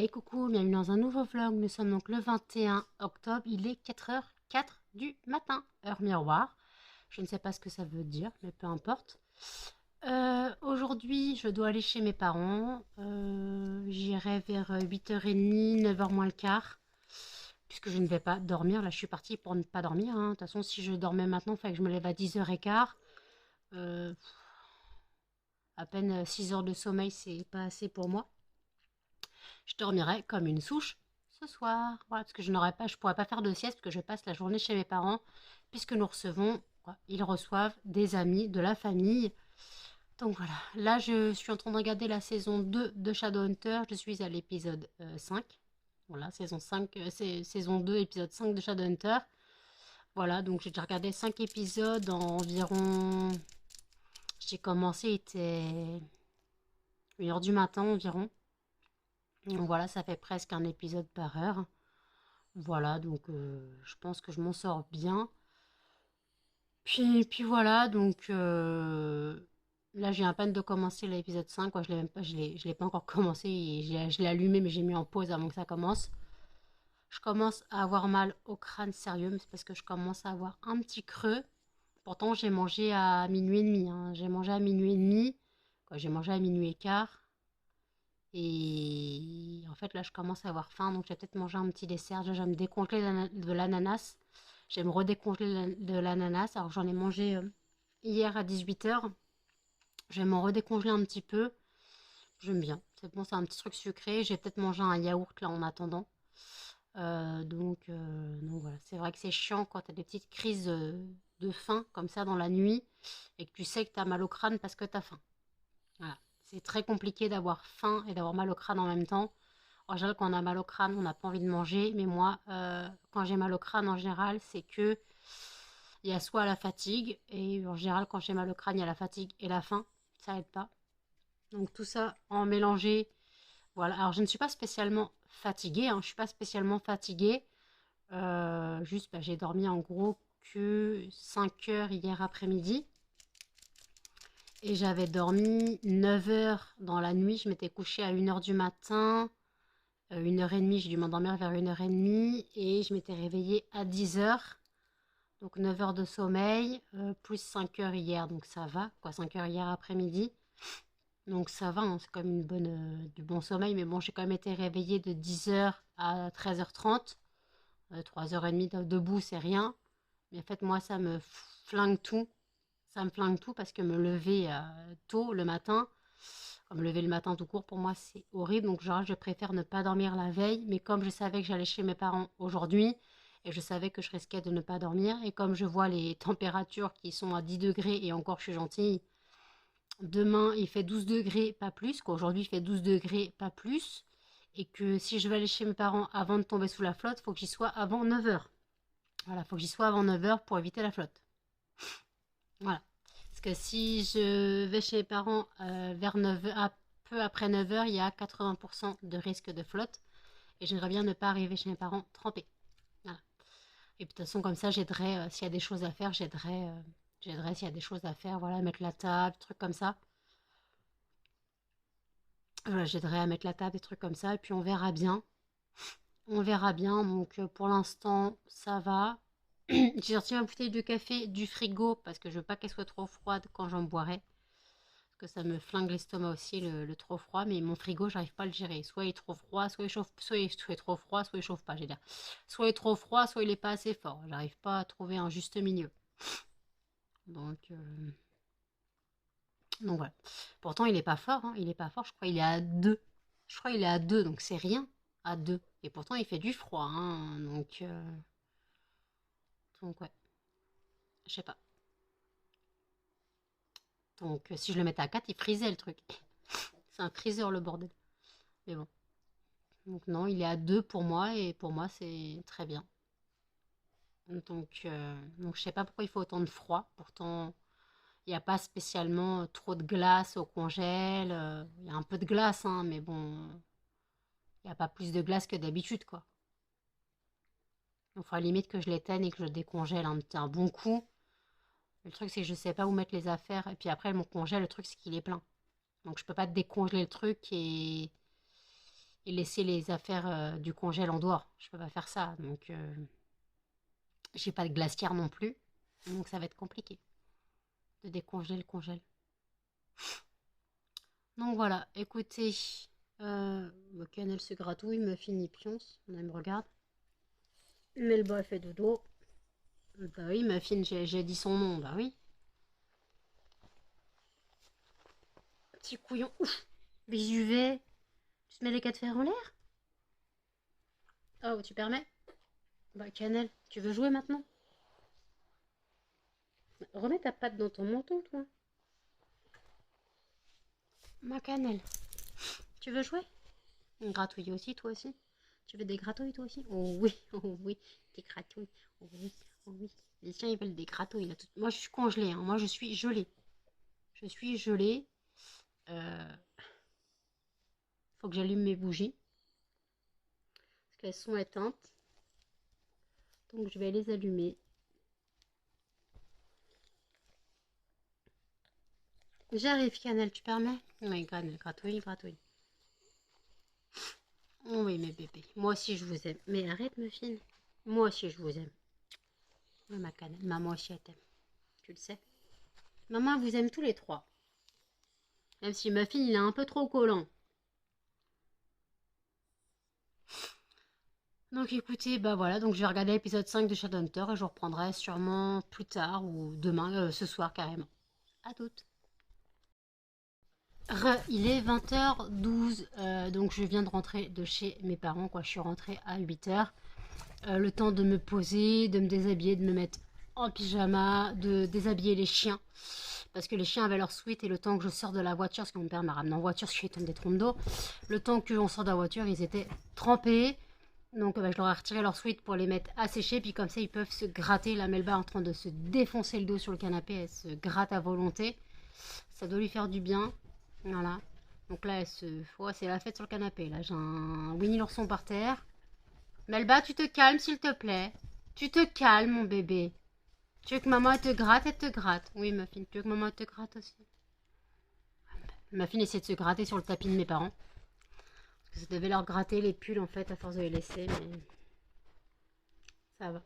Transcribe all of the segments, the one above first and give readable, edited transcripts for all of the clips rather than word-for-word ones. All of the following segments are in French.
Hey coucou, bienvenue dans un nouveau vlog. Nous sommes donc le 21 octobre, il est 4h04 du matin, heure miroir. Je ne sais pas ce que ça veut dire, mais peu importe. Aujourd'hui, je dois aller chez mes parents. J'irai vers 8h30, 9h moins le quart, puisque je ne vais pas dormir. Là, je suis partie pour ne pas dormir, hein. De toute façon, si je dormais maintenant, il fallait que je me lève à 10h15. Euh, à peine 6 heures de sommeil, c'est pas assez pour moi. Je dormirai comme une souche ce soir. Voilà, parce que je pourrais pas faire de sieste parce que je passe la journée chez mes parents, puisque nous recevons, ils reçoivent des amis, de la famille. Donc voilà, là je suis en train de regarder la saison 2 de Shadowhunter. Je suis à l'épisode 5. Voilà, saison 5, c'est saison 2, épisode 5 de Shadowhunter. Voilà, donc j'ai déjà regardé 5 épisodes en environ. J'ai commencé, il était 1h du matin environ. Donc voilà, ça fait presque un épisode par heure. Voilà, donc je pense que je m'en sors bien. Puis voilà, donc là j'ai à peine de commencer l'épisode 5, quoi. Je l'ai même pas, je l'ai pas encore commencé, et je l'ai allumé, mais j'ai mis en pause avant que ça commence. Je commence à avoir mal au crâne sérieux, mais c'est parce que je commence à avoir un petit creux. Pourtant j'ai mangé à minuit et demi, hein. J'ai mangé à minuit et demi, quoi, j'ai mangé à minuit et quart. Et en fait, là, je commence à avoir faim, donc je vais peut-être manger un petit dessert. Déjà, je vais me décongeler de l'ananas. Je vais me redécongeler de l'ananas. Alors, j'en ai mangé hier à 18h. Je vais m'en redécongeler un petit peu. J'aime bien. C'est bon, c'est un petit truc sucré. Je vais peut-être manger un yaourt là en attendant. Donc voilà, c'est vrai que c'est chiant quand tu as des petites crises de faim comme ça dans la nuit et que tu sais que tu as mal au crâne parce que tu as faim. Voilà. C'est très compliqué d'avoir faim et d'avoir mal au crâne en même temps. En général, quand on a mal au crâne, on n'a pas envie de manger. Mais moi, quand j'ai mal au crâne, en général, c'est que il y a soit la fatigue, et en général, quand j'ai mal au crâne, il y a la fatigue et la faim. Ça aide pas. Donc tout ça en mélangé. Voilà. Alors je ne suis pas spécialement fatiguée, hein. Je suis pas spécialement fatiguée. Juste, bah, j'ai dormi en gros que 5 heures hier après-midi. Et j'avais dormi 9 heures dans la nuit. Je m'étais couchée à 1h du matin. 1h30, j'ai dû m'endormir vers 1h30 et je m'étais réveillée à 10h. Donc 9 heures de sommeil, plus 5 heures hier, donc ça va, quoi, 5 heures hier après-midi. Donc ça va, hein, c'est comme du bon sommeil, mais bon, j'ai quand même été réveillée de 10h à 13h30. 3h30 debout, c'est rien. Mais en fait, moi, ça me flingue tout. Ça me flingue tout parce que me lever tôt le matin, me lever le matin tout court, pour moi, c'est horrible. Donc, genre, je préfère ne pas dormir la veille. Mais comme je savais que j'allais chez mes parents aujourd'hui, et je savais que je risquais de ne pas dormir, et comme je vois les températures qui sont à 10 degrés, et encore, je suis gentille, demain, il fait 12 degrés, pas plus, qu'aujourd'hui, il fait 12 degrés, pas plus, et que si je veux aller chez mes parents avant de tomber sous la flotte, il faut que j'y sois avant 9h. Voilà, il faut que j'y sois avant 9h pour éviter la flotte. Voilà. Parce que si je vais chez les parents vers 9h, à peu après 9h, il y a 80% de risque de flotte. Et j'aimerais bien ne pas arriver chez mes parents trempée. Voilà. Et puis de toute façon, comme ça, j'aiderai, s'il y a des choses à faire, j'aiderai s'il y a des choses à faire, voilà, mettre la table, des trucs comme ça. Voilà, j'aiderai à mettre la table, des trucs comme ça. Et puis on verra bien. On verra bien. Donc pour l'instant, ça va. J'ai sorti ma bouteille de café du frigo parce que je veux pas qu'elle soit trop froide quand j'en boirai. Que ça me flingue l'estomac aussi, le trop froid, mais mon frigo, j'arrive pas à le gérer. Soit il est trop froid, soit il chauffe, soit il est trop froid, soit il chauffe pas, j'ai dire. Soit il est trop froid, soit il est pas assez fort. J'arrive pas à trouver un juste milieu. Donc, donc voilà. Pourtant, il est pas fort, hein. Il est pas fort, je crois il est à 2. Je crois il est à 2, donc c'est rien à 2. Et pourtant, il fait du froid, hein. Donc ouais, je sais pas. Donc si je le mettais à 4, il frisait le truc. C'est un freezer le bordel. Mais bon. Donc non, il est à 2 pour moi et pour moi c'est très bien. Donc je sais pas pourquoi il faut autant de froid. Pourtant, il n'y a pas spécialement trop de glace au congèle. Il y a un peu de glace, hein, mais bon, il n'y a pas plus de glace que d'habitude, quoi. Il faudra limite que je l'éteigne et que je décongèle un bon coup. Le truc, c'est que je sais pas où mettre les affaires. Et puis après, mon congèle, le truc, c'est qu'il est plein. Donc je peux pas décongeler le truc et laisser les affaires du congèle en dehors. Je peux pas faire ça, donc j'ai pas de glacière non plus, donc ça va être compliqué de décongeler le congèle. Donc voilà, écoutez, Canel se gratouille, Muffin y pionce, on me regarde. Melba fait dodo. Bah oui, Muffin, j'ai dit son nom, bah oui. Petit couillon, ouf, Bisuvet, tu te mets les quatre fers en l'air? Oh, tu permets? Bah Canel, tu veux jouer maintenant? Remets ta patte dans ton menton, toi. Ma Canel, tu veux jouer? Gratouiller aussi, toi aussi? Tu veux des gratouilles, toi aussi? Oh oui, des gratouilles. Oh oui, oh oui. Les chiens, ils veulent des gratouilles, là. Moi, je suis congelée, hein. Moi, je suis gelée. Je suis gelée. Faut que j'allume mes bougies. Parce qu'elles sont éteintes. Donc, je vais les allumer. J'arrive, Canel, tu permets? Oui, Canel, gratouille, gratouille. Oui, mes bébés. Moi aussi, je vous aime. Mais arrête, Muffin. Moi aussi, je vous aime. Oui, ma Canel. Maman aussi, elle t'aime. Tu le sais. Maman vous aime tous les trois. Même si Muffin, il est un peu trop collant. Donc écoutez, bah voilà, donc je vais regarder l'épisode 5 de Shadowhunter et je reprendrai sûrement plus tard ou demain, ce soir carrément. À toutes. Il est 20h12, donc je viens de rentrer de chez mes parents, quoi. Je suis rentrée à 8h. Le temps de me poser, de me déshabiller, de me mettre en pyjama, de déshabiller les chiens. Parce que les chiens avaient leur suite et le temps que je sors de la voiture, parce que mon père m'a ramené en voiture, je suis tombée des trompes d'eau. Le temps qu'on sort de la voiture, ils étaient trempés. Donc je leur ai retiré leur suite pour les mettre à sécher. Puis comme ça, ils peuvent se gratter. La Melba est en train de se défoncer le dos sur le canapé. Elle se gratte à volonté. Ça doit lui faire du bien. Voilà. Donc là, c'est la fête sur le canapé. Là, j'ai un Winnie l'ourson par terre. Melba, tu te calmes, s'il te plaît. Tu te calmes, mon bébé. Tu veux que maman te gratte, elle te gratte. Oui, Muffin, tu veux que maman te gratte aussi. Muffin essaie de se gratter sur le tapis de mes parents. Parce que ça devait leur gratter les pulls, en fait, à force de les laisser, mais ça va.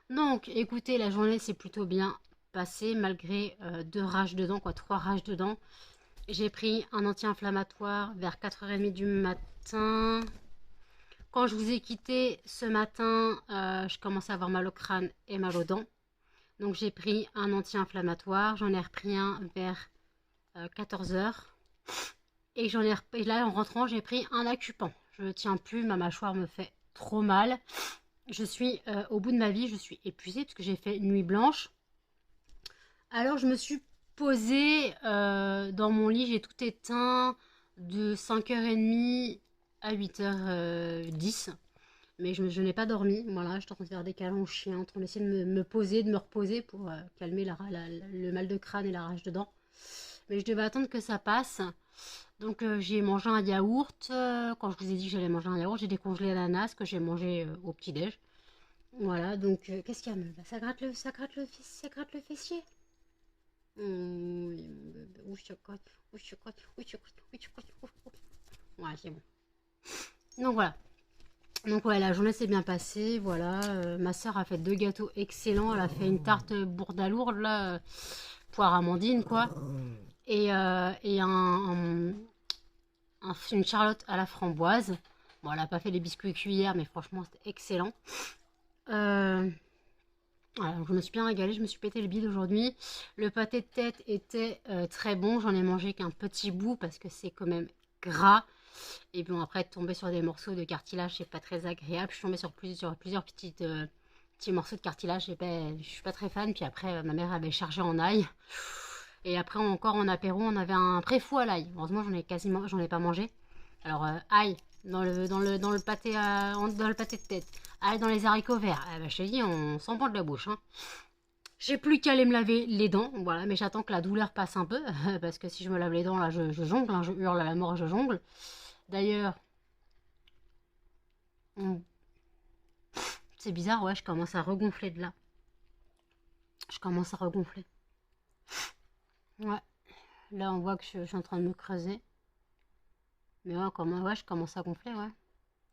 Donc, écoutez, la journée s'est plutôt bien passée, malgré 2 rages dedans, quoi, 3 rages dedans. J'ai pris un anti-inflammatoire vers 4h30 du matin. Quand je vous ai quitté ce matin, je commençais à avoir mal au crâne et mal aux dents. Donc j'ai pris un anti-inflammatoire. J'en ai repris un vers 14h. Et là, en rentrant, j'ai pris un Acupan. Je ne tiens plus, ma mâchoire me fait trop mal. Je suis au bout de ma vie, je suis épuisée parce que j'ai fait nuit blanche. Alors je me suis posée dans mon lit, j'ai tout éteint de 5h30 à 8h10. Mais je n'ai pas dormi, voilà, j'étais en train de faire des câlins aux chiens, en train d'essayer de me poser, de me reposer pour calmer le mal de crâne et la rage dedans. Mais je devais attendre que ça passe. Donc j'ai mangé un yaourt. Quand je vous ai dit que j'allais manger un yaourt, j'ai décongelé l'ananas que j'ai mangé au petit-déj. Voilà, donc qu'est-ce qu'il y a? Ça gratte ça gratte le fessier. Oui, où je crotte, où je crotte, où je crotte, où je crotte. Ouais, c'est bon. Donc voilà. Donc ouais, la journée s'est bien passée, voilà. Ma soeur a fait 2 gâteaux excellents. Elle a fait une tarte bourdalourde, là, poire amandine, quoi. Et une charlotte à la framboise. Bon, elle n'a pas fait les biscuits cuillères, mais franchement, c'était excellent. Voilà, donc je me suis bien régalée, je me suis pété le bide aujourd'hui. Le pâté de tête était très bon, j'en ai mangé qu'un petit bout parce que c'est quand même gras. Et bon, après, tomber sur des morceaux de cartilage, c'est pas très agréable. Je suis tombée sur plusieurs petits morceaux de cartilage, je suis pas très fan. Puis après, ma mère avait chargé en ail. Et après, encore en apéro, on avait un préfou à l'ail. Heureusement, j'en ai pas mangé. Alors, ail dans le pâté, dans le pâté de tête. Ail dans les haricots verts. Eh ben, je te dis, on s'en prend de la bouche, hein. J'ai plus qu'à aller me laver les dents, voilà, mais j'attends que la douleur passe un peu, parce que si je me lave les dents, là, je jongle, hein, je hurle à la mort, je jongle. D'ailleurs, c'est bizarre, ouais, je commence à regonfler de là. Je commence à regonfler. Ouais, là, on voit que je suis en train de me creuser. Mais ouais, ouais, je commence à gonfler, ouais.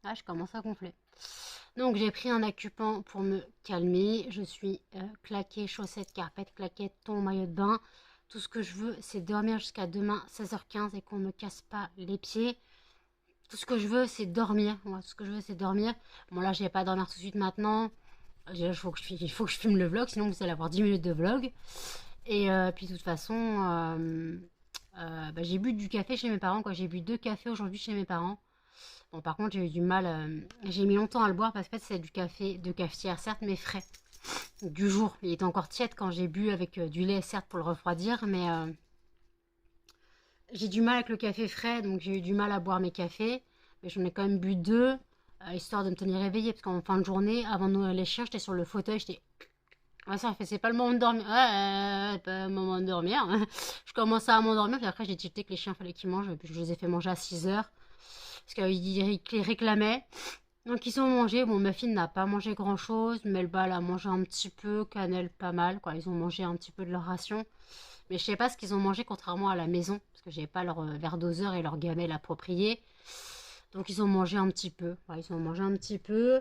Ah, je commence à gonfler. Donc j'ai pris un Acupan pour me calmer. Je suis claquée, chaussettes, carpettes, claquettes, ton maillot de bain. Tout ce que je veux, c'est dormir jusqu'à demain 16h15 et qu'on me casse pas les pieds. Tout ce que je veux, c'est dormir. Moi, tout ce que je veux, c'est dormir. Bon, là, je vais pas dormir tout de suite maintenant. Il faut que je filme le vlog, sinon vous allez avoir 10 minutes de vlog. Et puis, de toute façon, bah, j'ai bu du café chez mes parents, quoi. J'ai bu 2 cafés aujourd'hui chez mes parents. Bon, par contre, j'ai eu du mal. J'ai mis longtemps à le boire parce que c'est du café de cafetière, certes, mais frais. Du jour. Il était encore tiède quand j'ai bu avec du lait, certes, pour le refroidir, mais j'ai du mal avec le café frais, donc j'ai eu du mal à boire mes cafés. Mais j'en ai quand même bu 2, histoire de me tenir éveillée. Parce qu'en fin de journée, avant de nourrir les chiens, j'étais sur le fauteuil, j'étais. Ma soeur fait, c'est pas le moment de dormir. Ouais, pas le moment de dormir. Je commençais à m'endormir, puis après j'ai dit que les chiens fallait qu'ils mangent, puis je les ai fait manger à 6h. Parce qu'ils réclamaient. Donc ils ont mangé. Bon, ma fille n'a pas mangé grand chose. Melba elle a mangé un petit peu. Cannelle pas mal, quoi. Ils ont mangé un petit peu de leur ration. Mais je sais pas ce qu'ils ont mangé contrairement à la maison. Parce que j'avais pas leur verre doseur et leur gamelle appropriée. Donc ils ont mangé un petit peu. Ouais, ils ont mangé un petit peu.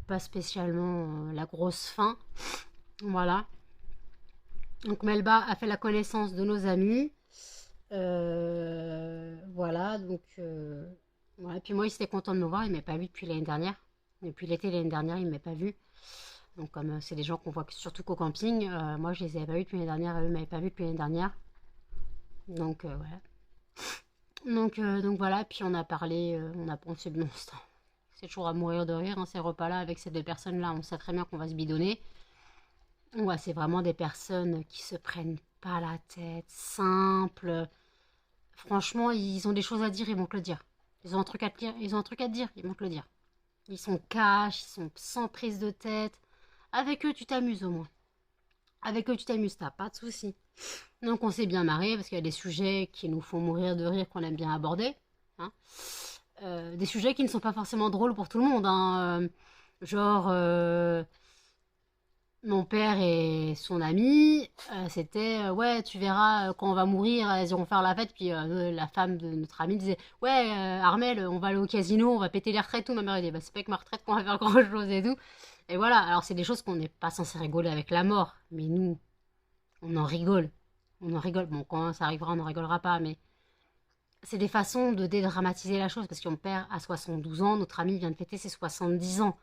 Pas spécialement la grosse faim. Voilà. Donc Melba a fait la connaissance de nos amis. Voilà, donc voilà. Puis moi, il était content de me voir, il ne m'a pas vu depuis l'année dernière. Depuis l'été l'année dernière, il ne m'a pas vu. Donc comme c'est des gens qu'on voit surtout qu'au camping, moi je les avais pas vus depuis l'année dernière, eux ne m'avaient pas vu depuis l'année dernière. Donc voilà. Donc voilà, puis on a parlé, on s'est bon, c'est toujours à mourir de rire, hein, ces repas-là avec ces 2 personnes-là, on sait très bien qu'on va se bidonner. Ouais, c'est vraiment des personnes qui se prennent pas la tête, simples. Franchement, ils ont des choses à dire, ils vont te le dire. Ils ont un truc à te dire, ils ont un truc à te dire, ils vont te le dire. Ils sont cash, ils sont sans prise de tête. Avec eux, tu t'amuses au moins. Avec eux, tu t'amuses, t'as pas de soucis. Donc on s'est bien marré parce qu'il y a des sujets qui nous font mourir de rire qu'on aime bien aborder. Hein. Des sujets qui ne sont pas forcément drôles pour tout le monde. Hein. Genre, mon père et son ami, c'était ouais, tu verras quand on va mourir, elles iront faire la fête. Puis la femme de notre ami disait ouais, Armel, on va aller au casino, on va péter les retraites, tout. Ma mère elle dit bah, c'est pas avec ma retraite qu'on va faire grand chose et tout. Et voilà, alors c'est des choses qu'on n'est pas censé rigoler avec la mort, mais nous, on en rigole. On en rigole. Bon, quand ça arrivera, on n'en rigolera pas, mais c'est des façons de dédramatiser la chose parce que mon père a 72 ans, notre ami vient de fêter ses 70 ans.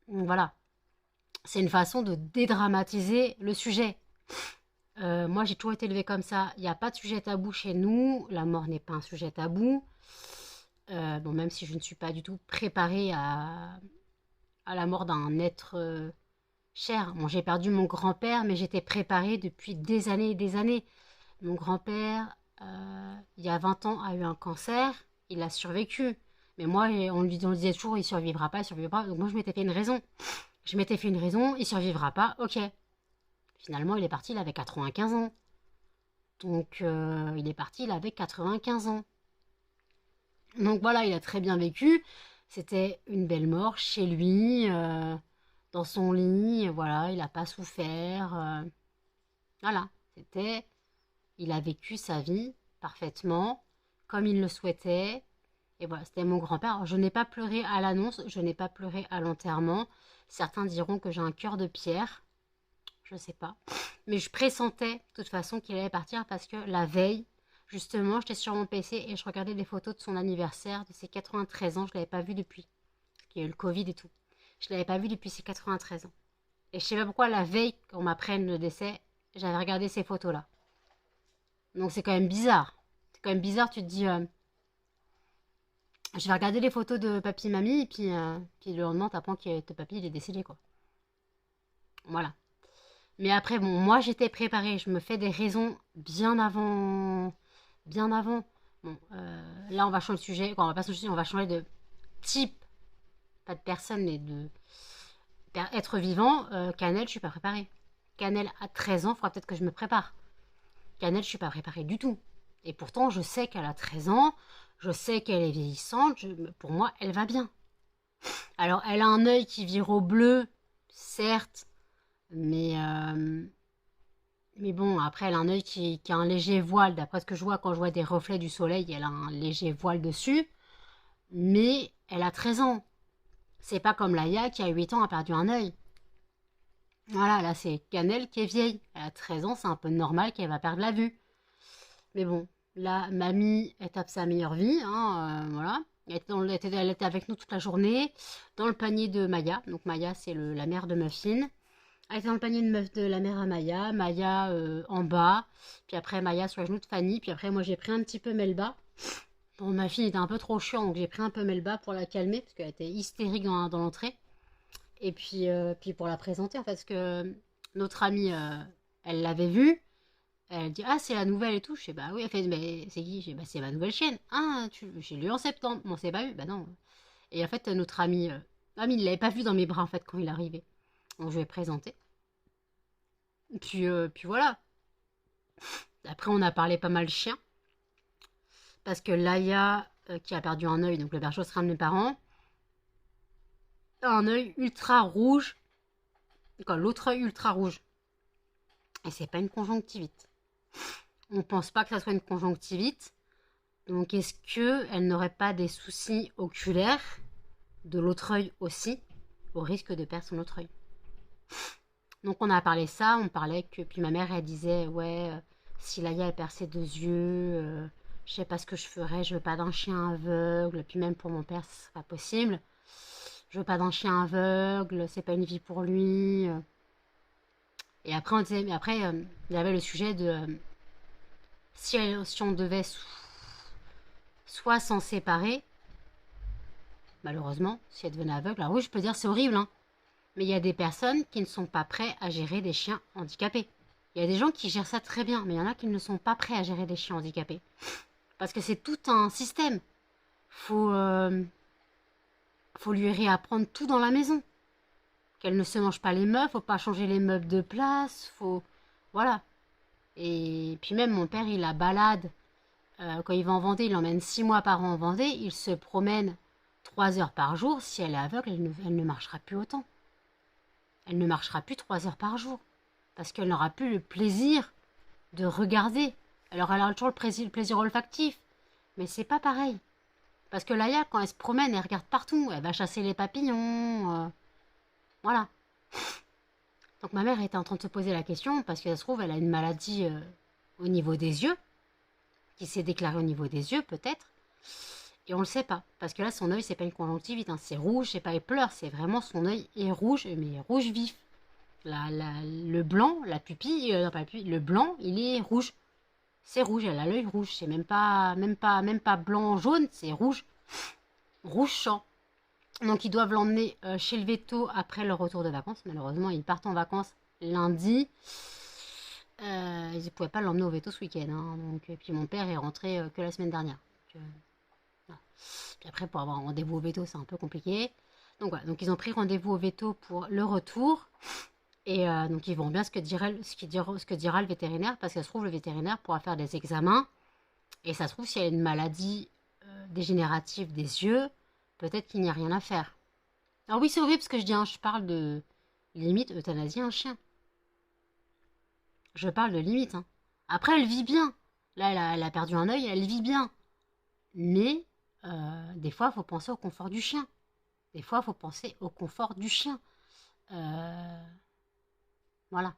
Voilà. C'est une façon de dédramatiser le sujet. Moi, j'ai toujours été élevée comme ça. Il n'y a pas de sujet tabou chez nous. La mort n'est pas un sujet tabou. Bon, même si je ne suis pas du tout préparée à la mort d'un être cher. Bon, j'ai perdu mon grand-père, mais j'étais préparée depuis des années et des années. Mon grand-père, il y a 20 ans, a eu un cancer. Il a survécu. Mais moi, on lui disait toujours, il survivra pas, il survivra pas. Donc moi, je m'étais fait une raison. Je m'étais fait une raison, il survivra pas, ok. Finalement, il est parti, il avait 95 ans. Donc, il est parti, il avait 95 ans. Donc voilà, il a très bien vécu. C'était une belle mort chez lui, dans son lit. Voilà, il n'a pas souffert. Voilà, c'était... Il a vécu sa vie parfaitement, comme il le souhaitait. Et voilà, c'était mon grand-père. Alors, je n'ai pas pleuré à l'annonce, je n'ai pas pleuré à l'enterrement. Certains diront que j'ai un cœur de pierre. Je ne sais pas. Mais je pressentais de toute façon qu'il allait partir parce que la veille, justement, j'étais sur mon PC et je regardais des photos de son anniversaire, de ses 93 ans. Je ne l'avais pas vu depuis. Parce qu'il y a eu le Covid et tout. Je ne l'avais pas vu depuis ses 93 ans. Et je ne sais pas pourquoi la veille qu'on m'apprenne le décès, j'avais regardé ces photos-là. Donc c'est quand même bizarre. C'est quand même bizarre, tu te dis... je vais regarder les photos de papy et mamie, et puis le lendemain, t'apprends que ton papy il est décédé, quoi. Voilà. Mais après, bon, moi, j'étais préparée. Je me fais des raisons bien avant. Bien avant. Bon, là, on va changer de sujet. Enfin, on va pas changer de sujet, on va changer de type. Pas de personne, mais de être vivant. Cannelle, je suis pas préparée. Cannelle à 13 ans, il faudra peut-être que je me prépare. Cannelle, je suis pas préparée du tout. Et pourtant, je sais qu'elle a 13 ans. Je sais qu'elle est vieillissante. Pour moi, elle va bien. Alors, elle a un œil qui vire au bleu, certes. Mais Mais bon, après, elle a un œil qui a un léger voile. D'après ce que je vois, quand je vois des reflets du soleil, elle a un léger voile dessus. Mais elle a 13 ans. C'est pas comme Laïa qui a 8 ans a perdu un œil. Voilà, là c'est Cannelle qui est vieille. Elle a 13 ans, c'est un peu normal qu'elle va perdre la vue. Mais bon, là, mamie, elle tape sa meilleure vie, hein, voilà. Elle était avec nous toute la journée, dans le panier de Maya. Donc Maya, c'est la mère de Muffin. Elle était dans le panier de la mère à Maya. Maya en bas. Puis après, Maya sur les genoux de Fanny. Puis après, moi, j'ai pris un petit peu Melba. Bon, ma fille était un peu trop chiante, donc j'ai pris un peu Melba pour la calmer, parce qu'elle était hystérique dans l'entrée. Et puis pour la présenter, en fait, parce que notre amie, elle l'avait vue. Elle dit, ah, c'est la nouvelle et tout. Je sais, bah oui. Elle fait, mais c'est qui? Je dis, bah c'est ma nouvelle chienne. Ah, j'ai lu en septembre. Bon, c'est pas eu. Bah non. Et en fait, notre ami, il l'avait pas vu dans mes bras, en fait, quand il arrivait. Donc je lui ai présenté. Puis voilà. Après, on a parlé pas mal chien. Parce que Laïa, qui a perdu un œil, donc le berger sera de mes parents, a un œil ultra rouge. Quoi, l'autre œil ultra rouge. Et c'est pas une conjonctivite. On pense pas que ça soit une conjonctivite. Donc est-ce qu'elle n'aurait pas des soucis oculaires de l'autre œil aussi, au risque de perdre son autre œil? Donc on a parlé ça, on parlait que... Puis ma mère, elle disait, ouais, si Laïa, elle perd ses deux yeux, je sais pas ce que je ferais, je veux pas d'un chien aveugle. Puis même pour mon père, ce serait pas possible. Je veux pas d'un chien aveugle, c'est pas une vie pour lui. Et après, on disait, mais après, il y avait le sujet de si on devait soit s'en séparer, malheureusement, si elle devenait aveugle. Alors oui, je peux dire c'est horrible, hein, mais il y a des personnes qui ne sont pas prêtes à gérer des chiens handicapés. Il y a des gens qui gèrent ça très bien, mais il y en a qui ne sont pas prêts à gérer des chiens handicapés. Parce que c'est tout un système. Faut, euh, faut lui réapprendre tout dans la maison. Qu'elle ne se mange pas les meubles, faut pas changer les meubles de place, faut... Voilà. Et puis même mon père, il la balade. Quand il va en Vendée, il l'emmène 6 mois par an en Vendée. Il se promène 3 heures par jour. Si elle est aveugle, elle ne marchera plus autant. Elle ne marchera plus 3 heures par jour. Parce qu'elle n'aura plus le plaisir de regarder. Alors elle aura toujours le plaisir olfactif. Mais c'est pas pareil. Parce que Laïa, quand elle se promène, elle regarde partout. Elle va chasser les papillons. Voilà. Donc ma mère était en train de se poser la question. Parce que ça se trouve, elle a une maladie au niveau des yeux. Qui s'est déclarée au niveau des yeux, peut-être. Et on le sait pas. Parce que là, son œil, c'est pas une conjonctivite. Hein, c'est rouge, c'est pas il pleure. C'est vraiment son œil est rouge, mais rouge vif. Le blanc, la pupille, non pas la pupille, le blanc, il est rouge. C'est rouge, elle a l'œil rouge. C'est même pas blanc jaune, c'est rouge. Rouge champ. Donc ils doivent l'emmener chez le veto après leur retour de vacances. Malheureusement, ils partent en vacances lundi. Ils ne pouvaient pas l'emmener au veto ce week-end. Hein, donc, et puis mon père est rentré que la semaine dernière. Donc, voilà. Puis après, pour avoir un rendez-vous au veto, c'est un peu compliqué. Donc voilà, donc ils ont pris rendez-vous au veto pour le retour. Et donc ils verront bien ce que dira le vétérinaire, parce que ça se trouve, le vétérinaire pourra faire des examens. Et ça se trouve, s'il y a une maladie dégénérative des yeux, peut-être qu'il n'y a rien à faire. Alors oui, c'est horrible ce que je dis, hein, je parle de limite euthanasie un chien. Je parle de limite. Hein. Après, elle vit bien. Là, elle a perdu un œil, elle vit bien. Mais des fois, il faut penser au confort du chien. Des fois, il faut penser au confort du chien. Euh, voilà.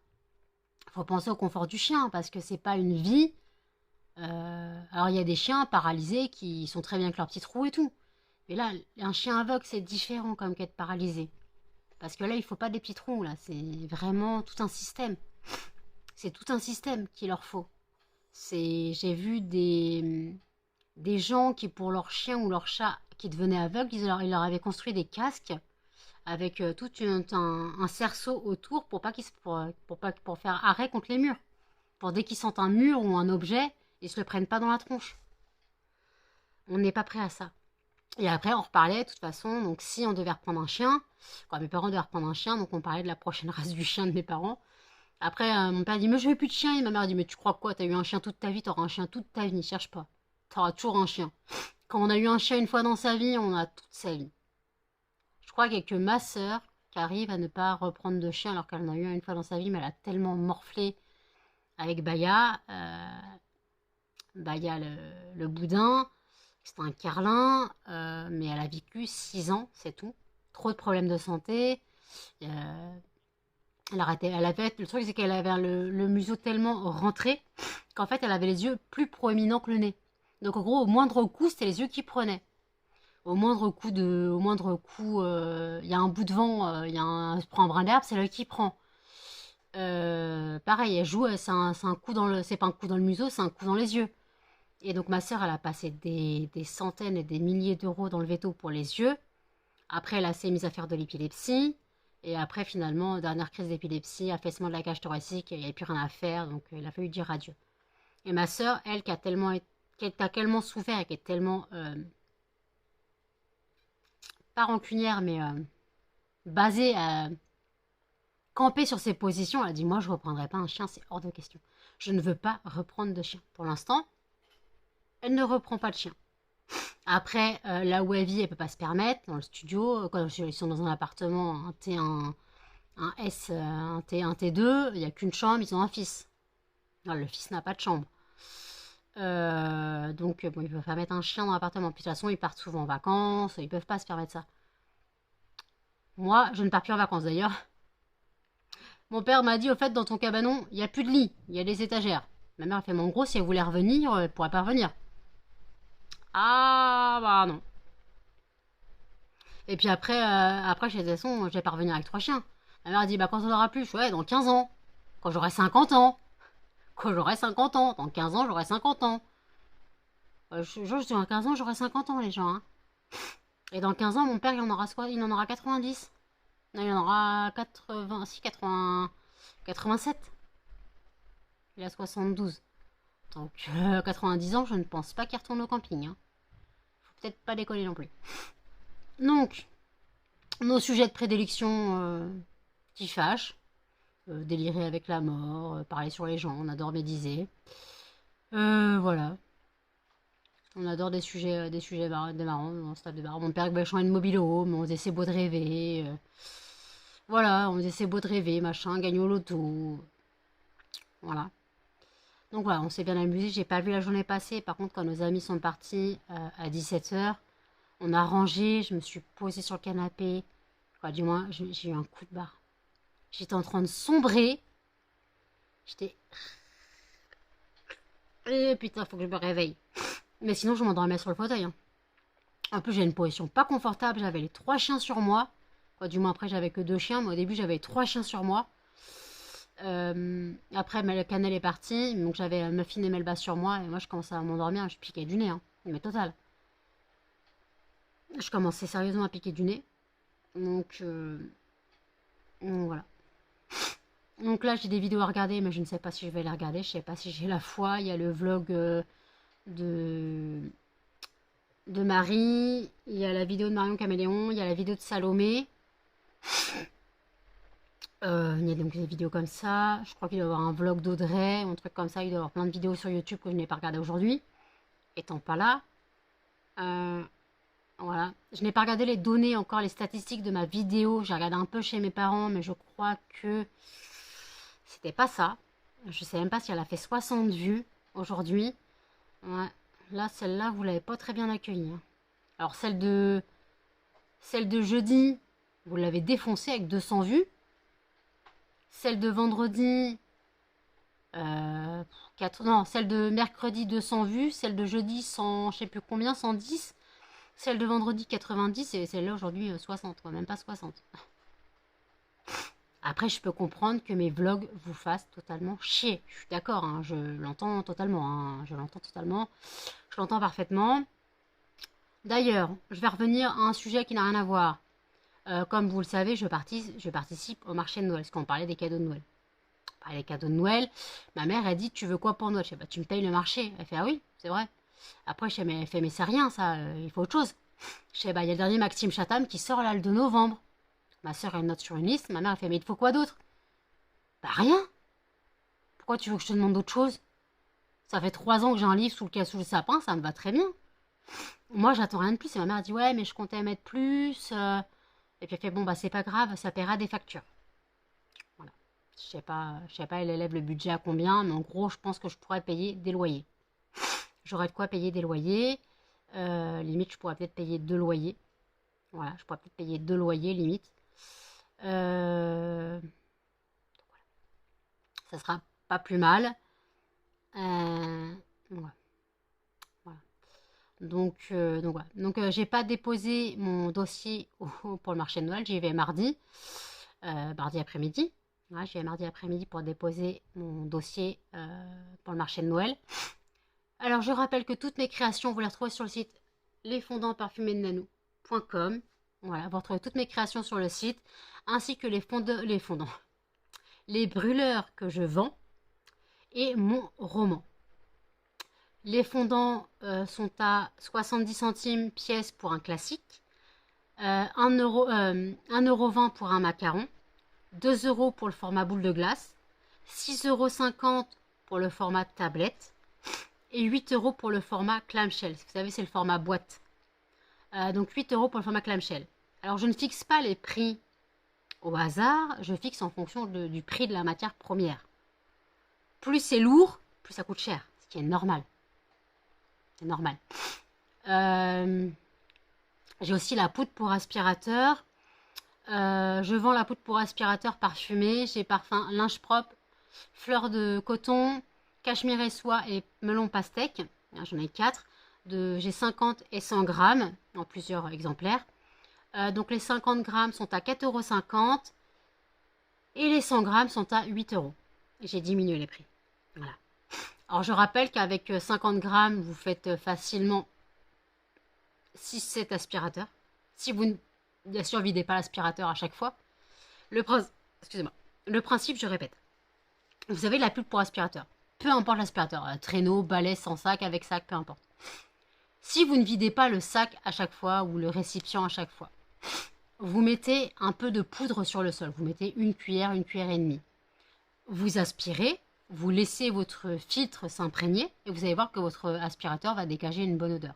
Il faut penser au confort du chien parce que c'est pas une vie. Alors, il y a des chiens paralysés qui sont très bien avec leur petit trou et tout. Mais là, un chien aveugle, c'est différent comme qu'être paralysé. Parce que là, il faut pas des petits trous, là. C'est vraiment tout un système. C'est tout un système qu'il leur faut. J'ai vu des gens qui, pour leur chien ou leur chat qui devenaient aveugles, ils leur avaient construit des casques avec tout un cerceau autour pour pas qu'ils pour faire arrêt contre les murs. Pour dès qu'ils sentent un mur ou un objet, ils se le prennent pas dans la tronche. On n'est pas prêt à ça. Et après, on reparlait, de toute façon, donc si on devait reprendre un chien, quoi, mes parents devaient reprendre un chien, donc on parlait de la prochaine race du chien de mes parents. Après, mon père dit, mais je veux plus de chien, et ma mère dit, mais tu crois quoi, t'as eu un chien toute ta vie, t'auras un chien toute ta vie, cherche pas. T'auras toujours un chien. Quand on a eu un chien une fois dans sa vie, on a toute sa vie. Je crois qu'il n'y a que ma sœur qui arrive à ne pas reprendre de chien alors qu'elle en a eu un une fois dans sa vie, mais elle a tellement morflé avec Baya. Baya le boudin. C'est un carlin, mais elle a vécu 6 ans, c'est tout. Trop de problèmes de santé. Le truc, c'est qu'elle avait le museau tellement rentré qu'en fait, elle avait les yeux plus proéminents que le nez. Donc, en gros, au moindre coup, c'était les yeux qui prenaient. Au moindre coup, il y a un bout de vent, je prends un brin d'herbe, c'est l'œil qui prend. Pareil, elle joue, c'est un coup c'est pas un coup dans le museau, c'est un coup dans les yeux. Et donc ma sœur, elle a passé des centaines et des milliers d'euros dans le veto pour les yeux. Après, elle s'est mise à faire de l'épilepsie. Et après, finalement, dernière crise d'épilepsie, affaissement de la cage thoracique, il n'y avait plus rien à faire, donc il a fallu dire adieu. Et ma sœur, elle, qui a tellement souffert et qui est tellement, pas rancunière, mais basée à camper sur ses positions, elle a dit, moi, je ne reprendrai pas un chien, c'est hors de question. Je ne veux pas reprendre de chien. Pour l'instant, elle ne reprend pas de chien. Après, là où elle vit, elle peut pas se permettre. Dans le studio, quand ils sont dans un appartement, un T1, un S, un T2, il n'y a qu'une chambre, ils ont un fils. Non, le fils n'a pas de chambre. Donc, bon, ils peuvent pas mettre un chien dans l'appartement. Puis de toute façon, ils partent souvent en vacances, ils peuvent pas se permettre ça. Moi, je ne pars plus en vacances d'ailleurs. Mon père m'a dit, au fait, dans ton cabanon, il n'y a plus de lit, il y a des étagères. Ma mère a fait, mais en gros, si elle voulait revenir, elle pourrait pas revenir. Ah, bah non. Et puis après chez Tesson, je vais pas revenir avec 3 chiens. Ma mère a dit, bah quand on aura plus, ouais, dans 15 ans. Quand j'aurai 50 ans. Quand j'aurai 50 ans. Dans 15 ans, j'aurai 50 ans. Je dis, dans 15 ans, j'aurai 50 ans, les gens. Hein. Et dans 15 ans, mon père, il en aura 90. Non, il en aura 80, si, 80, 87. Il a 72. Donc, 90 ans, je ne pense pas qu'il retourne au camping. Hein. Faut peut-être pas décoller non plus. Donc, nos sujets de prédilection qui fâchent. Délirer avec la mort, parler sur les gens, on adore médiser. Voilà. On adore des sujets marrants, on se tape des barres. Mon père avec changer de mobile home, on disait c'est beau de rêver. Voilà, on disait c'est beau de rêver, machin, gagne au loto. Voilà. Donc voilà, on s'est bien amusé. J'ai pas vu la journée passer. Par contre, quand nos amis sont partis à 17h, on a rangé, je me suis posée sur le canapé. Enfin, du moins, j'ai eu un coup de barre. J'étais en train de sombrer. J'étais... putain, faut que je me réveille. Mais sinon, je m'endormais sur le fauteuil. Hein. En plus, j'ai une position pas confortable. J'avais les 3 chiens sur moi. Enfin, du moins, après, j'avais que 2 chiens. Mais au début, j'avais 3 chiens sur moi. Après, le Canel est parti. Donc, j'avais Muffin et Melba sur moi. Et moi, je commençais à m'endormir. Je piquais du nez. Hein. Mais total. Je commençais sérieusement à piquer du nez. Donc voilà. Donc là, j'ai des vidéos à regarder, mais je ne sais pas si je vais les regarder. Je ne sais pas si j'ai la foi. Il y a le vlog de, de Marie. Il y a la vidéo de Marion Caméléon. Il y a la vidéo de Salomé. Il y a donc des vidéos comme ça. Je crois qu'il doit y avoir un vlog d'Audrey, un truc comme ça. Il doit y avoir plein de vidéos sur YouTube que je n'ai pas regardé aujourd'hui. Étant pas là. Voilà. Je n'ai pas regardé les données encore, les statistiques de ma vidéo. J'ai regardé un peu chez mes parents, mais je crois que c'était pas ça. Je sais même pas si elle a fait 60 vues aujourd'hui. Ouais. Là, celle-là, vous l'avez pas très bien accueillie. Hein. Alors, celle de jeudi, vous l'avez défoncée avec 200 vues. Celle de vendredi, non, celle de mercredi 200 vues. Celle de jeudi 100, je sais plus combien, 110. Celle de vendredi 90 et celle-là aujourd'hui 60, quoi, même pas 60. Après, je peux comprendre que mes vlogs vous fassent totalement chier. Je suis d'accord, hein, je l'entends totalement. Hein, je l'entends totalement. Je l'entends parfaitement. D'ailleurs, je vais revenir à un sujet qui n'a rien à voir. Comme vous le savez, je participe au marché de Noël, parce qu'on parlait des cadeaux de Noël. On parlait des cadeaux de Noël. Ma mère, elle dit, tu veux quoi pour Noël? Je sais pas, tu me payes le marché. Elle fait, ah oui, c'est vrai. Après, elle fait, mais c'est rien, ça, il faut autre chose. Je sais, bah, il y a le dernier Maxime Chatham qui sort là le 2 novembre. Ma soeur, elle note sur une liste. Ma mère, elle fait, mais il te faut quoi d'autre? Bah, rien. Pourquoi tu veux que je te demande d'autre chose? Ça fait 3 ans que j'ai un livre sous le sapin, ça me va très bien. Moi, j'attends rien de plus. Et ma mère a dit, ouais, mais je comptais mettre plus. Et puis elle fait, bon, bah, c'est pas grave, ça paiera des factures. Voilà. Je sais pas, elle élève le budget à combien, mais en gros, je pense que je pourrais payer des loyers. J'aurais de quoi payer des loyers. Limite, je pourrais peut-être payer 2 loyers. Voilà, je pourrais peut-être payer 2 loyers, limite. Euh, Ça sera pas plus mal. Ouais, voilà. Donc voilà. Donc j'ai pas déposé mon dossier pour le marché de Noël. J'y vais mardi, mardi après-midi. Ouais, j'y vais mardi après-midi pour déposer mon dossier pour le marché de Noël. Alors je rappelle que toutes mes créations, vous les retrouvez sur le site lesfondantparfumésdenano.com. Voilà, vous retrouvez toutes mes créations sur le site, ainsi que les fondants, les brûleurs que je vends et mon roman. Les fondants sont à 70 centimes pièce pour un classique, 1,20 € pour un macaron, 2 € pour le format boule de glace, 6,50 € pour le format tablette et 8 € pour le format clamshell. Vous savez, c'est le format boîte. Donc 8 € pour le format clamshell. Alors je ne fixe pas les prix au hasard, je fixe en fonction du prix de la matière première. Plus c'est lourd, plus ça coûte cher, ce qui est normal. C'est normal. J'ai aussi la poudre pour aspirateur. Je vends la poudre pour aspirateur parfumée. J'ai parfum linge propre, fleur de coton, cachemire et soie et melon pastèque. J'en ai 4. J'ai 50 et 100 grammes en plusieurs exemplaires. Donc les 50 grammes sont à 4,50 € et les 100 grammes sont à 8 €. J'ai diminué les prix. Voilà. Alors je rappelle qu'avec 50 grammes, vous faites facilement 6-7 aspirateurs. Si vous bien sûr videz pas l'aspirateur à chaque fois. Excusez-moi. Le principe, je répète. Vous avez la pub pour aspirateur. Peu importe l'aspirateur. Traîneau, balai, sans sac, avec sac, peu importe. Si vous ne videz pas le sac à chaque fois ou le récipient à chaque fois, vous mettez un peu de poudre sur le sol. Vous mettez une cuillère et demie. Vous aspirez, vous laissez votre filtre s'imprégner et vous allez voir que votre aspirateur va dégager une bonne odeur.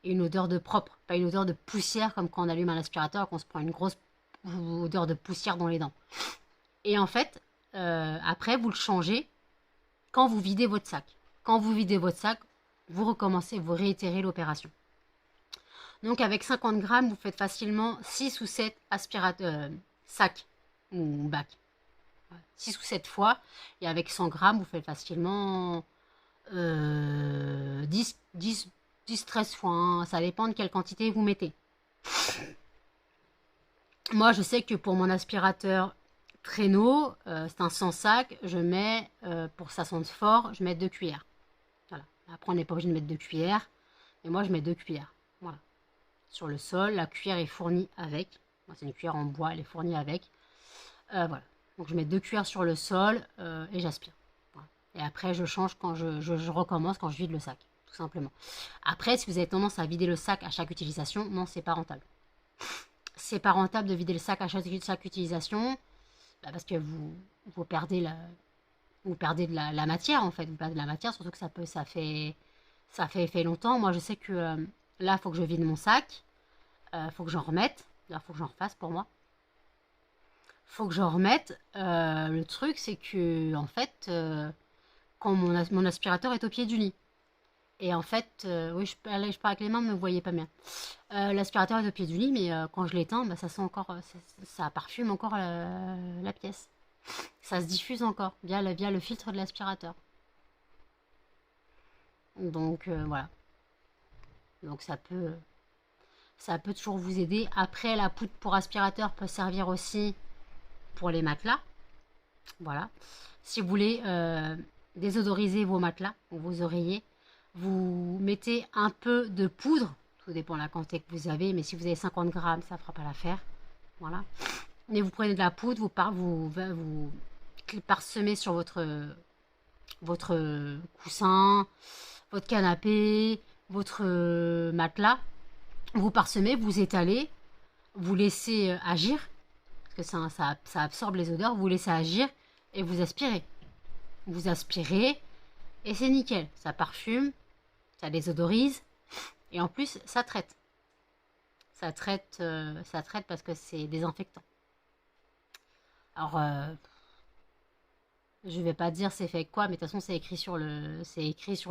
Et une odeur de propre, pas une odeur de poussière comme quand on allume un aspirateur et qu'on se prend une grosse odeur de poussière dans les dents. Et en fait, après, vous le changez quand vous videz votre sac. Quand vous videz votre sac, vous recommencez, vous réitérez l'opération. Donc avec 50 grammes, vous faites facilement 6 ou 7 sacs ou bacs. 6 ou 7 fois. Et avec 100 grammes, vous faites facilement 10-13 fois. Hein. Ça dépend de quelle quantité vous mettez. Moi, je sais que pour mon aspirateur traîneau, c'est un 100 sacs, je mets, pour ça sente fort, je mets 2 cuillères. Voilà. Après, on n'est pas obligé de mettre 2 cuillères. Mais moi, je mets 2 cuillères. Voilà. Sur le sol, la cuillère est fournie avec. C'est une cuillère en bois, elle est fournie avec. Voilà. Donc, je mets 2 cuillères sur le sol et j'aspire. Voilà. Et après, je change quand je recommence, quand je vide le sac. Tout simplement. Après, si vous avez tendance à vider le sac à chaque utilisation, non, c'est pas rentable. C'est pas rentable de vider le sac à chaque utilisation parce que vous perdez de la matière en fait. Vous perdez de la matière, surtout que ça fait longtemps. Moi, je sais que là, il faut que je vide mon sac. Faut que j'en remette. D'ailleurs, faut que j'en refasse pour moi. Faut que j'en remette. Le truc, c'est que en fait, quand mon aspirateur est au pied du lit. Et en fait, oui, je parle avec les mains, mais vous ne voyez pas bien. L'aspirateur est au pied du lit, mais quand je l'éteins, ça sent encore, ça parfume encore la pièce. Ça se diffuse encore via le filtre de l'aspirateur. Donc voilà. Donc ça peut toujours vous aider. Après, la poudre pour aspirateur peut servir aussi pour les matelas. Voilà. Si vous voulez désodoriser vos matelas ou vos oreillers, vous mettez un peu de poudre, tout dépend de la quantité que vous avez, mais si vous avez 50 grammes, ça ne fera pas l'affaire. Voilà. Mais vous prenez de la poudre, vous parsemez sur votre coussin, votre canapé, votre matelas. Vous parsemez, vous étalez, vous laissez agir, parce que ça absorbe les odeurs, vous laissez agir et vous aspirez. Vous aspirez et c'est nickel, ça parfume. Ça désodorise et en plus ça traite. Ça traite parce que c'est désinfectant. Alors Je vais pas dire c'est fait avec quoi, mais de toute façon,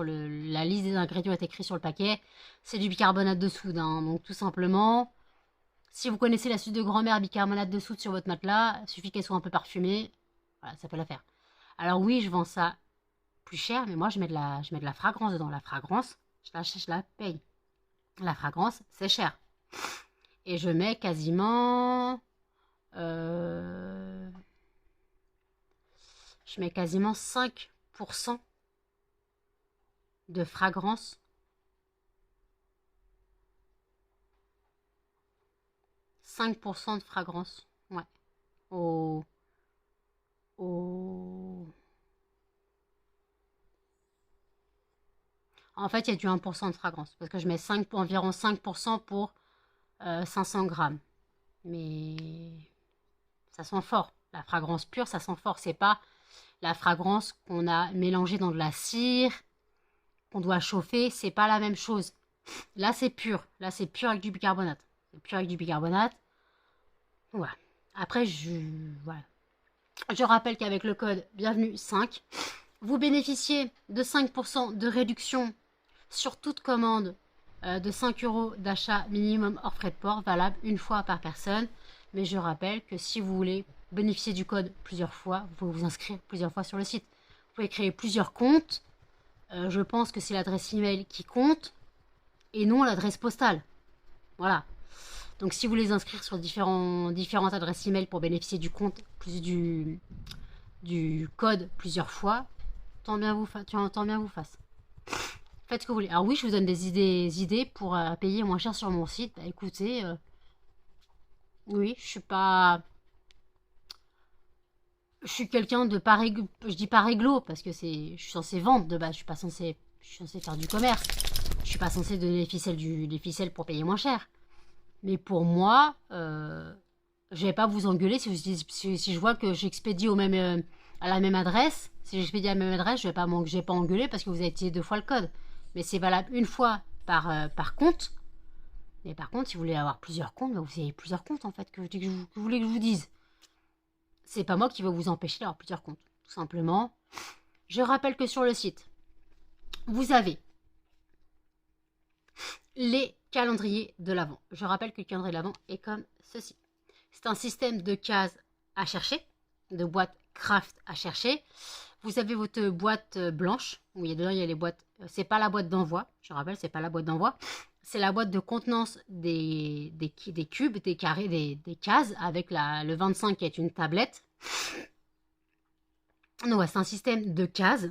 la liste des ingrédients est écrite sur le paquet. C'est du bicarbonate de soude, hein. Donc tout simplement, si vous connaissez la suite de grand-mère bicarbonate de soude sur votre matelas, il suffit qu'elle soit un peu parfumée. Voilà, ça peut la faire. Alors oui, je vends ça plus cher, mais moi je mets de la fragrance dedans. La fragrance, je la paye. La fragrance, c'est cher. Et je mets quasiment... euh, je mets quasiment 5% de fragrance. 5% de fragrance. Ouais. Au... au... En fait, il y a du 1% de fragrance. Parce que je mets environ 5% pour 500 grammes. Mais ça sent fort. La fragrance pure, ça sent fort. C'est pas la fragrance qu'on a mélangée dans de la cire, qu'on doit chauffer. C'est pas la même chose. Là, c'est pur. Là, c'est pur avec du bicarbonate. C'est pur avec du bicarbonate. Voilà. Après, voilà. Je rappelle qu'avec le code bienvenue 5, vous bénéficiez de 5% de réduction sur toute commande de 5 € d'achat minimum hors frais de port, valable une fois par personne. Mais je rappelle que si vous voulez bénéficier du code plusieurs fois, vous pouvez vous inscrire plusieurs fois sur le site. Vous pouvez créer plusieurs comptes. Je pense que c'est l'adresse email qui compte et non l'adresse postale. Voilà. Donc si vous voulez inscrire sur différentes adresses email pour bénéficier du compte plus du code plusieurs fois, tant bien vous fasse. Faites ce que vous voulez. Alors oui, je vous donne des idées pour payer moins cher sur mon site. Bah écoutez, oui, je suis pas... Je suis quelqu'un de pas réglo... Je dis pas réglo parce que je suis censée vendre de base. Je suis censée faire du commerce. Je suis pas censée donner des ficelles pour payer moins cher. Mais pour moi, je vais pas vous engueuler si je vois que j'expédie à la même adresse. Si j'expédie à la même adresse, je vais pas engueuler parce que vous avez utilisé 2 fois le code. Mais c'est valable une fois par compte. Mais par contre, si vous voulez avoir plusieurs comptes, vous avez plusieurs comptes en fait que vous voulez que je vous dise. C'est pas moi qui vais vous empêcher d'avoir plusieurs comptes. Tout simplement. Je rappelle que sur le site, vous avez les calendriers de l'Avent. Je rappelle que le calendrier de l'Avent est comme ceci. C'est un système de cases à chercher, de boîtes craft à chercher. Vous avez votre boîte blanche, où dedans il y a les boîtes. C'est pas la boîte d'envoi, je rappelle, c'est pas la boîte d'envoi. C'est la boîte de contenance des cubes, des carrés, des cases, avec le 25 qui est une tablette. Donc ouais, c'est un système de cases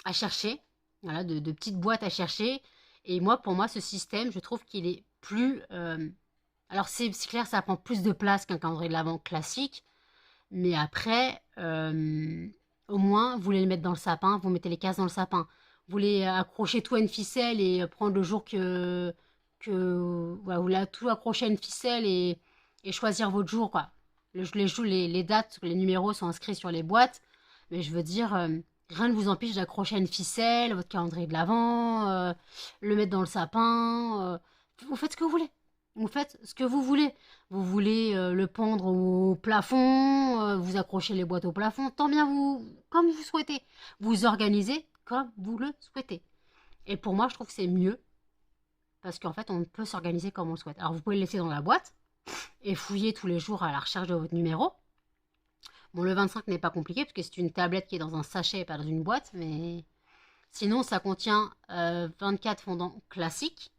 à chercher, voilà, de petites boîtes à chercher. Et moi, pour moi, ce système, je trouve qu'il est plus... alors c'est clair, ça prend plus de place qu'un calendrier de l'Avent classique. Mais après, au moins, vous voulez le mettre dans le sapin, vous mettez les cases dans le sapin. Vous voulez accrocher tout à une ficelle et prendre le jour voilà, vous voulez tout accrocher à une ficelle et choisir votre jour, quoi. Les dates, les numéros sont inscrits sur les boîtes. Mais je veux dire, rien ne vous empêche d'accrocher à une ficelle, votre calendrier de l'Avent, le mettre dans le sapin. Vous faites ce que vous voulez. Vous faites ce que vous voulez. Vous voulez le pendre au plafond, vous accrochez les boîtes au plafond, tant bien comme vous souhaitez. Vous organisez comme vous le souhaitez. Et pour moi, je trouve que c'est mieux, parce qu'en fait, on peut s'organiser comme on le souhaite. Alors, vous pouvez le laisser dans la boîte et fouiller tous les jours à la recherche de votre numéro. Bon, le 25 n'est pas compliqué, parce que c'est une tablette qui est dans un sachet et pas dans une boîte, mais sinon, ça contient 24 fondants classiques.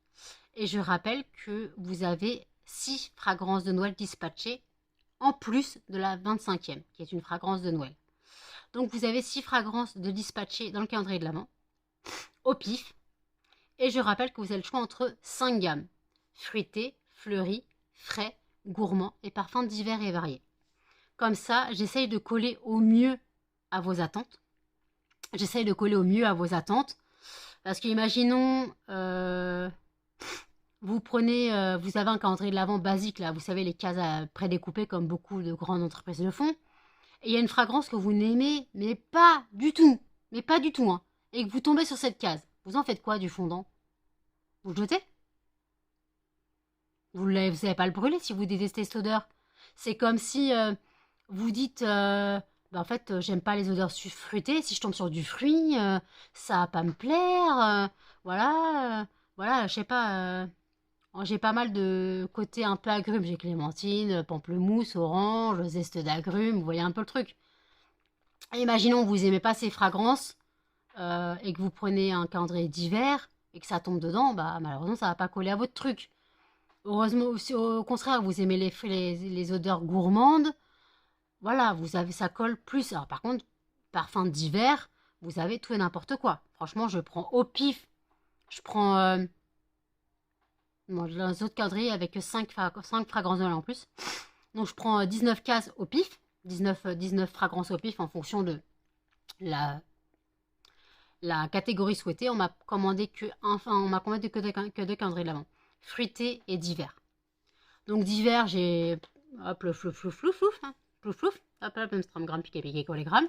Et je rappelle que vous avez 6 fragrances de Noël dispatchées en plus de la 25e, qui est une fragrance de Noël. Donc vous avez 6 fragrances de dispatchées dans le calendrier de l'Avent, au pif. Et je rappelle que vous avez le choix entre 5 gammes. Fruité, fleuri, frais, gourmand et parfums divers et variés. Comme ça, j'essaye de coller au mieux à vos attentes. Parce que imaginons... vous avez un calendrier de l'Avent basique, là, vous savez, les cases prédécoupées comme beaucoup de grandes entreprises le font. Et il y a une fragrance que vous n'aimez, mais pas du tout. Hein. Et que vous tombez sur cette case. Vous en faites quoi du fondant? Vous le jetez? Vous n'allez pas le brûler si vous détestez cette odeur. C'est comme si vous dites, bah, en fait, j'aime pas les odeurs fruitées. Si je tombe sur du fruit, ça va pas me plaire. Voilà, voilà, je sais pas. J'ai pas mal de côtés un peu agrumes. J'ai clémentine, pamplemousse, orange, zeste d'agrumes. Vous voyez un peu le truc. Imaginons que vous aimez pas ces fragrances et que vous prenez un calendrier d'hiver et que ça tombe dedans, bah malheureusement ça va pas coller à votre truc. Heureusement, au contraire, vous aimez les odeurs gourmandes, voilà, vous avez ça colle plus. Alors par contre, parfum d'hiver, vous avez tout et n'importe quoi. Franchement, je prends au pif. Je prends les autres calendriers avec 5 fragrances de en plus. Donc je prends 19 cases au pif, 19 fragrances au pif en fonction de la catégorie souhaitée. On m'a commandé que deux calendriers de l'avant, fruité et d'hiver. Donc d'hiver, j'ai hop le flouf flouf flouf flouf, hein, flouf flouf, hop hop, gramme piqué piqué collégramme.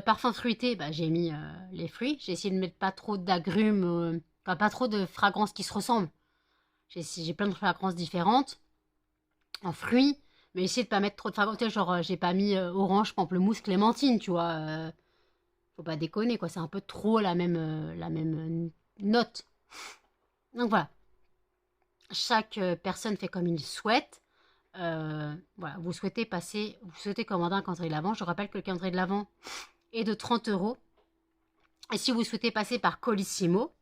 Parfum fruité, bah, j'ai mis les fruits. J'ai essayé de mettre pas trop d'agrumes, pas trop de fragrances qui se ressemblent. J'ai plein de fragrances différentes en fruits, mais essayé de pas mettre trop de fragrances. Genre, j'ai pas mis orange, pamplemousse, clémentine, tu vois. Faut pas déconner, quoi. C'est un peu trop la même note. Donc voilà. Chaque personne fait comme il souhaite. Voilà, vous souhaitez commander un calendrier de l'Avent. Je rappelle que le calendrier de l'Avent est de 30 €. Et si vous souhaitez passer par Colissimo,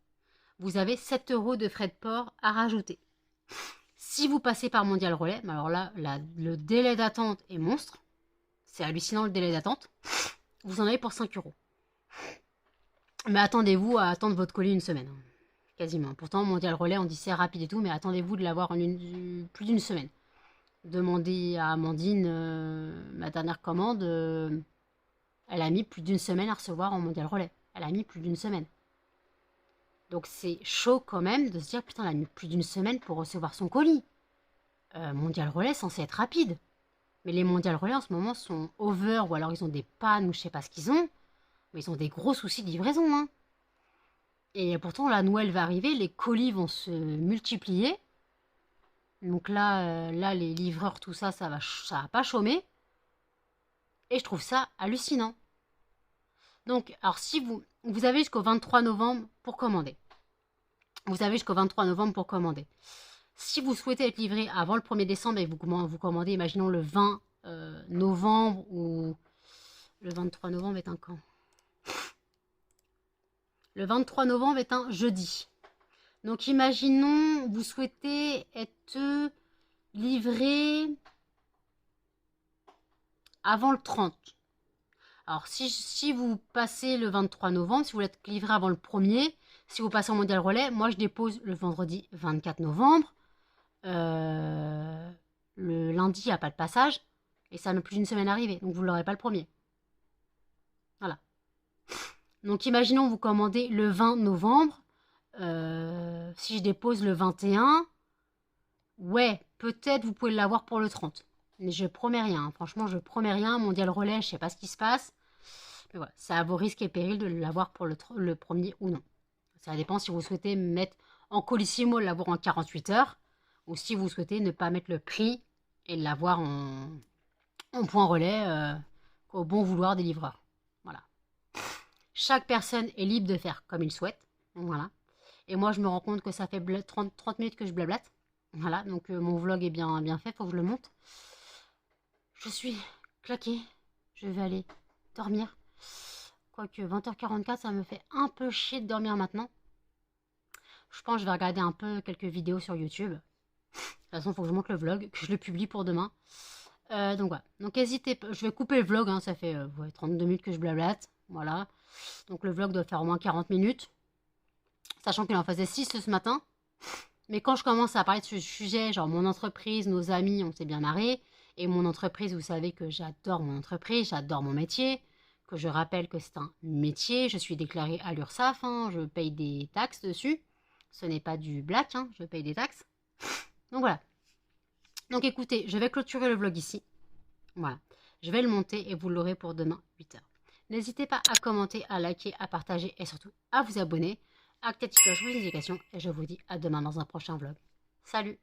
vous avez 7 € de frais de port à rajouter. Si vous passez par Mondial Relais, alors là, le délai d'attente est monstre. C'est hallucinant le délai d'attente. Vous en avez pour 5 €. Mais attendez-vous à attendre votre colis une semaine. Quasiment. Pourtant, Mondial Relais, on dit c'est rapide et tout, mais attendez-vous de l'avoir en plus d'une semaine. Demandez à Amandine, ma dernière commande, elle a mis plus d'une semaine à recevoir en Mondial Relais. Elle a mis plus d'une semaine. Donc c'est chaud quand même de se dire, putain, elle a mis plus d'une semaine pour recevoir son colis. Mondial Relais est censé être rapide. Mais les Mondial Relais en ce moment sont over, ou alors ils ont des pannes, ou je sais pas ce qu'ils ont. Mais ils ont des gros soucis de livraison, hein. Et pourtant, la Noël va arriver, les colis vont se multiplier. Donc là, les livreurs, tout ça, ça va pas chômer. Et je trouve ça hallucinant. Donc, alors si vous avez jusqu'au 23 novembre pour commander. Vous avez jusqu'au 23 novembre pour commander. Si vous souhaitez être livré avant le 1er décembre et vous commandez, imaginons le 20 novembre ou le 23 novembre est un quand? Le 23 novembre est un jeudi. Donc imaginons, vous souhaitez être livré avant le 30. Alors si vous passez le 23 novembre, si vous voulez être livré avant le 1er, si vous passez en Mondial Relais, moi je dépose le vendredi 24 novembre. Le lundi, il n'y a pas de passage. Et ça met plus d'une semaine à arriver. Donc vous ne l'aurez pas le 1er. Voilà. Donc imaginons vous commandez le 20 novembre. Si je dépose le 21, ouais, peut-être vous pouvez l'avoir pour le 30. Mais je promets rien. Franchement, je promets rien. Mondial Relais, je sais pas ce qui se passe. Mais voilà, ça a vos risques et périls de l'avoir pour le 1er ou non. Ça dépend si vous souhaitez mettre en Colissimo, l'avoir en 48 heures. Ou si vous souhaitez ne pas mettre le prix et l'avoir en point relais au bon vouloir des livreurs. Voilà. Chaque personne est libre de faire comme il souhaite. Voilà. Et moi, je me rends compte que ça fait 30 minutes que je blablate. Voilà, donc mon vlog est bien fait, faut que je le monte. Je suis claquée. Je vais aller dormir. Quoique 20h44, ça me fait un peu chier de dormir maintenant. Je pense que je vais regarder un peu quelques vidéos sur YouTube. De toute façon, il faut que je monte le vlog, que je le publie pour demain. Donc voilà. Donc n'hésitez pas. Je vais couper le vlog, hein, ça fait 32 minutes que je blablate. Voilà. Donc le vlog doit faire au moins 40 minutes. Sachant qu'il en faisait 6 ce matin. Mais quand je commence à parler de ce sujet, genre mon entreprise, nos amis, on s'est bien marré. Et mon entreprise, vous savez que j'adore mon entreprise, j'adore mon métier. Que je rappelle que c'est un métier. Je suis déclarée à l'URSSAF, hein, je paye des taxes dessus. Ce n'est pas du black, hein, je paye des taxes. Donc voilà. Donc écoutez, je vais clôturer le vlog ici. Voilà. Je vais le monter et vous l'aurez pour demain, 8h. N'hésitez pas à commenter, à liker, à partager et surtout à vous abonner. Activez la cloche pour les notifications et je vous dis à demain dans un prochain vlog. Salut!